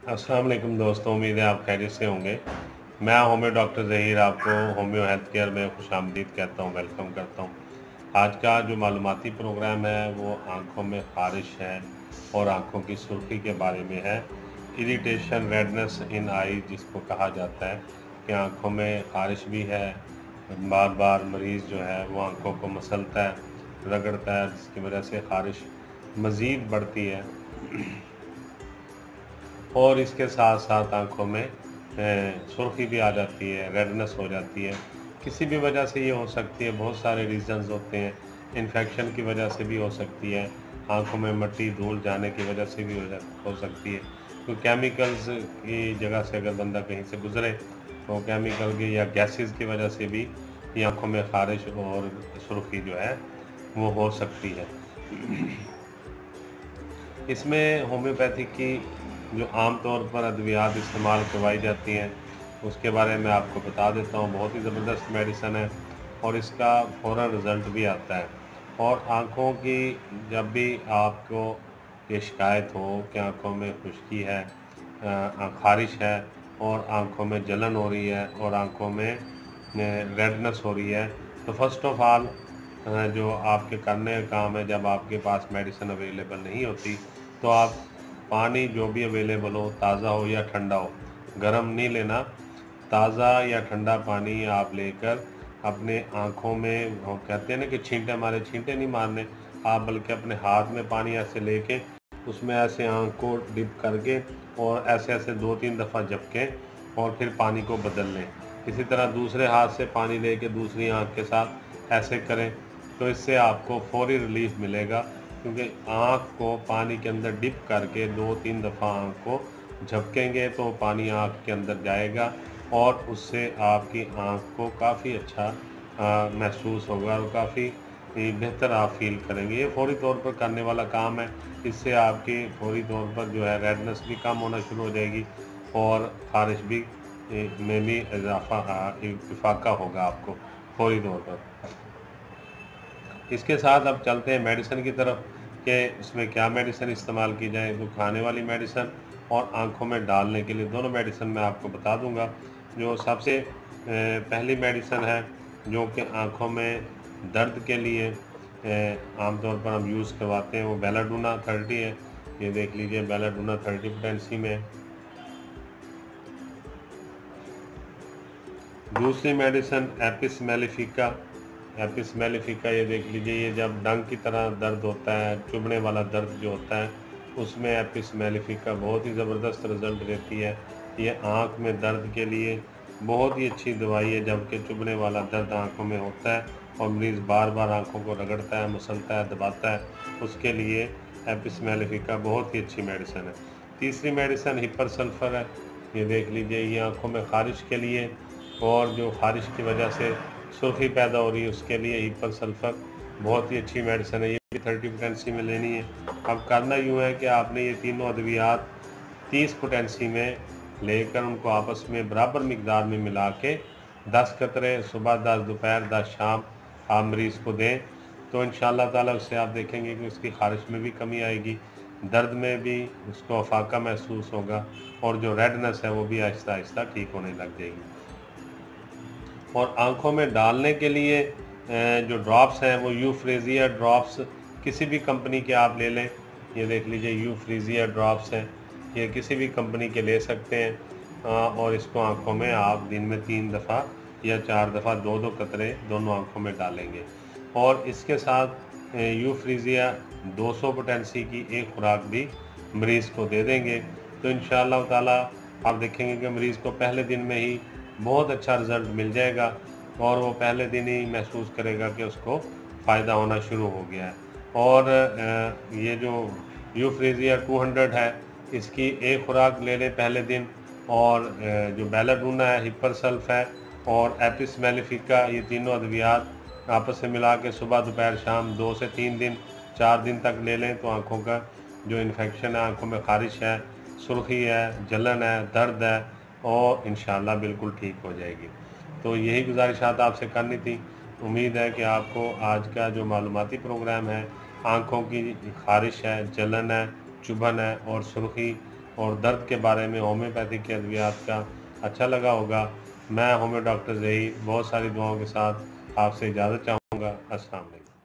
अस्सलाम वालेकुम दोस्तों, उम्मीद है आप खैरियत से होंगे। मैं होम्यो डॉक्टर ज़हीर आपको होम्यो हेल्थ केयर में खुशामदीद कहता हूँ, वेलकम करता हूँ। आज का जो मालूमाती प्रोग्राम है वो आँखों में ख़ारिश है और आँखों की सुर्खी के बारे में है। इरिटेशन रेडनेस इन आई जिसको कहा जाता है कि आँखों में ख़ारिश भी है, बार बार मरीज़ जो है वो आँखों को मसलता है, रगड़ता है, जिसकी वजह से ख़ारिश मज़ीद बढ़ती है और इसके साथ साथ आँखों में सुर्खी भी आ जाती है, रेडनेस हो जाती है। किसी भी वजह से ये हो सकती है, बहुत सारे रीज़न्स होते हैं। इन्फेक्शन की वजह से भी हो सकती है, आँखों में मिट्टी धूल जाने की वजह से भी हो सकती है। तो केमिकल्स की जगह से अगर बंदा कहीं से गुज़रे तो केमिकल की या गैसेज़ की वजह से भी ये आँखों में ख़ारिश और सुर्खी जो है वो हो सकती है। इसमें होम्योपैथिक की जो आम तौर पर अद्वियात इस्तेमाल करवाई जाती हैं उसके बारे में आपको बता देता हूँ। बहुत ही ज़बरदस्त मेडिसन है और इसका फ़ौरन रिज़ल्ट भी आता है। और आँखों की जब भी आपको ये शिकायत हो कि आँखों में खुश्की है, ख़ारिश है और आँखों में जलन हो रही है और आँखों में रेडनेस हो रही है, तो फ़र्स्ट ऑफ़ ऑल जो आपके करने का काम है, जब आपके पास मेडिसिन अवेलेबल नहीं होती तो आप पानी जो भी अवेलेबल हो, ताज़ा हो या ठंडा हो, गर्म नहीं लेना, ताज़ा या ठंडा पानी आप लेकर अपने आँखों में, वो कहते हैं ना कि छींटे मारे, छींटे नहीं मारने आप, बल्कि अपने हाथ में पानी ऐसे लेके उसमें ऐसे आँख को डिप करके और ऐसे ऐसे 2-3 दफ़ा झपकें और फिर पानी को बदल लें। इसी तरह दूसरे हाथ से पानी लेके दूसरी आँख के साथ ऐसे करें, तो इससे आपको फ़ौरी रिलीफ मिलेगा, क्योंकि आँख को पानी के अंदर डिप करके 2-3 दफ़ा आँख को झपकेंगे तो पानी आँख के अंदर जाएगा और उससे आपकी आँख को काफ़ी अच्छा महसूस होगा और काफ़ी बेहतर आप फील करेंगे। ये फ़ौरी तौर पर करने वाला काम है। इससे आपकी फ़ौरी तौर पर जो है रेडनेस भी कम होना शुरू हो जाएगी और ख़ारिश भी में भी इफ़ाक़ा होगा आपको फ़ौरी तौर पर। इसके साथ अब चलते हैं मेडिसिन की तरफ कि इसमें क्या मेडिसिन इस्तेमाल की जाए। तो खाने वाली मेडिसिन और आँखों में डालने के लिए दोनों मेडिसिन मैं आपको बता दूंगा। जो सबसे पहली मेडिसिन है जो कि आँखों में दर्द के लिए आमतौर पर हम यूज़ करवाते हैं, वो बेलाडोना 30 है। ये देख लीजिए, बेलाडोना 30 पोटेंसी में। दूसरी medicine Apis mellifica, Apis mellifica ये देख लीजिए, ये जब डंग की तरह दर्द होता है, चुभने वाला दर्द जो होता है, उसमें एपिस मेलिफिका बहुत ही ज़बरदस्त रिज़ल्ट देती है। ये आँख में दर्द के लिए बहुत ही अच्छी दवाई है, जबकि चुभने वाला दर्द आँखों में होता है और मरीज़ बार बार आँखों को रगड़ता है, मसलता है, दबाता है, उसके लिए एपिस मेलिफिका बहुत ही अच्छी मेडिसिन है। तीसरी मेडिसिन हिपर सल्फ़र है। ये देख लीजिए, ये आँखों में ख़ारिश के लिए और जो ख़ारिश की वजह से सुर्खी पैदा हो रही है उसके लिए हिपर सल्फ़र बहुत ही अच्छी मेडिसिन है। ये भी 30 पोटेंसी में लेनी है। अब करना यूँ है कि आपने ये तीनों अद्वियात 30 पोटेंसी में लेकर उनको आपस में बराबर मिकदार में मिला के 10 कतरे सुबह, 10 दोपहर, 10 शाम आप मरीज़ को दें, तो इंशाअल्लाह ताला उससे आप देखेंगे कि उसकी ख़ारिश में भी कमी आएगी, दर्द में भी उसको अफाका महसूस होगा और जो रेडनेस है वो भी आहिस्ता आहिस्ता ठीक होने लग जाएगी। और आँखों में डालने के लिए जो ड्रॉप्स हैं वो यूफ्रेज़िया ड्रॉप्स किसी भी कंपनी के आप ले लें। ये देख लीजिए, यूफ्रेज़िया ड्रॉप्स हैं, ये किसी भी कंपनी के ले सकते हैं। और इसको आँखों में आप दिन में 3 दफ़ा या 4 दफ़ा 2-2 कतरे दोनों आँखों में डालेंगे और इसके साथ यूफ्रेज़िया 200 पोटेंसी की एक खुराक भी मरीज़ को दे देंगे। तो इंशाअल्लाह ताला आप देखेंगे कि मरीज़ को पहले दिन में ही बहुत अच्छा रिज़ल्ट मिल जाएगा और वो पहले दिन ही महसूस करेगा कि उसको फ़ायदा होना शुरू हो गया है। और ये जो यूफ्रेज़िया 200 है, इसकी एक खुराक ले लें पहले दिन। और जो बेलाडोना है, हिपर सल्फ़ है और एपिस मेलिफिका, ये तीनों अद्वियात आपस में मिला के सुबह, दोपहर, शाम 2 से 3 दिन, 4 दिन तक ले लें, तो आँखों का जो इन्फेक्शन है, आँखों में ख़ारिश है, सुर्खी है, जलन है, दर्द है, और इंशाअल्लाह बिल्कुल ठीक हो जाएगी। तो यही गुजारिशात आपसे करनी थी। उम्मीद है कि आपको आज का जो मालूमाती प्रोग्राम है, आँखों की ख़ारिश है, जलन है, चुभन है और सुर्खी और दर्द के बारे में होम्योपैथिक के अद्वियात का अच्छा लगा होगा। मैं होम्यो डॉक्टर ज़हीर बहुत सारी दुआओं के साथ आपसे इजाज़त चाहूँगा। अस्सलाम वालेकुम।